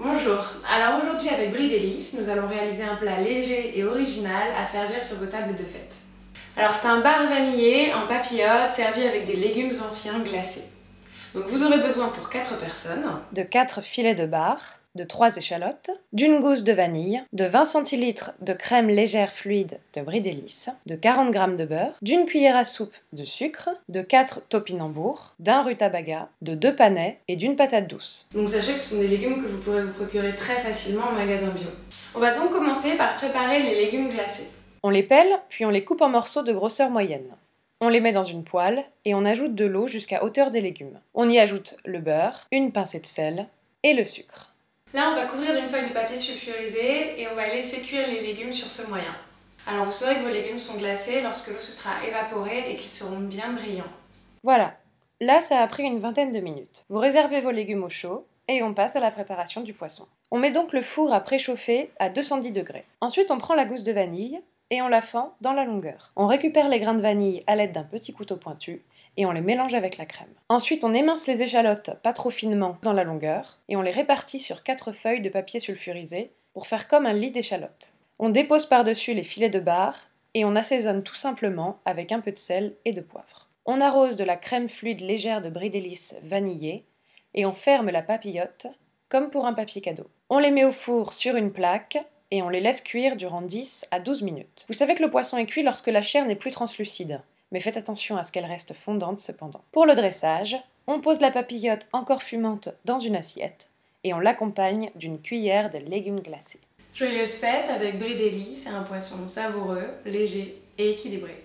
Bonjour, alors aujourd'hui avec Brie Délices, nous allons réaliser un plat léger et original à servir sur vos tables de fête. Alors c'est un bar vanillé en papillote servi avec des légumes anciens glacés. Donc vous aurez besoin pour 4 personnes de 4 filets de bar, de 3 échalotes, d'une gousse de vanille, de 20 centilitres de crème légère fluide de Brie Délices, de 40 g de beurre, d'une cuillère à soupe de sucre, de 4 topinambours, d'un rutabaga, de 2 panais et d'une patate douce. Donc sachez que ce sont des légumes que vous pourrez vous procurer très facilement en magasin bio. On va donc commencer par préparer les légumes glacés. On les pèle, puis on les coupe en morceaux de grosseur moyenne. On les met dans une poêle et on ajoute de l'eau jusqu'à hauteur des légumes. On y ajoute le beurre, une pincée de sel et le sucre. Là, on va couvrir d'une feuille de papier sulfurisé et on va laisser cuire les légumes sur feu moyen. Alors vous saurez que vos légumes sont glacés lorsque l'eau se sera évaporée et qu'ils seront bien brillants. Voilà, là ça a pris une vingtaine de minutes. Vous réservez vos légumes au chaud et on passe à la préparation du poisson. On met donc le four à préchauffer à 210 degrés. Ensuite on prend la gousse de vanille et on la fend dans la longueur. On récupère les grains de vanille à l'aide d'un petit couteau pointu et on les mélange avec la crème. Ensuite, on émince les échalotes pas trop finement dans la longueur et on les répartit sur 4 feuilles de papier sulfurisé pour faire comme un lit d'échalotes. On dépose par-dessus les filets de bar et on assaisonne tout simplement avec un peu de sel et de poivre. On arrose de la crème fluide légère de Brie Délices vanillée et on ferme la papillote comme pour un papier cadeau. On les met au four sur une plaque et on les laisse cuire durant 10 à 12 minutes. Vous savez que le poisson est cuit lorsque la chair n'est plus translucide, mais faites attention à ce qu'elle reste fondante cependant. Pour le dressage, on pose la papillote encore fumante dans une assiette et on l'accompagne d'une cuillère de légumes glacés. Joyeuses fêtes avec Brie Délices, c'est un poisson savoureux, léger et équilibré.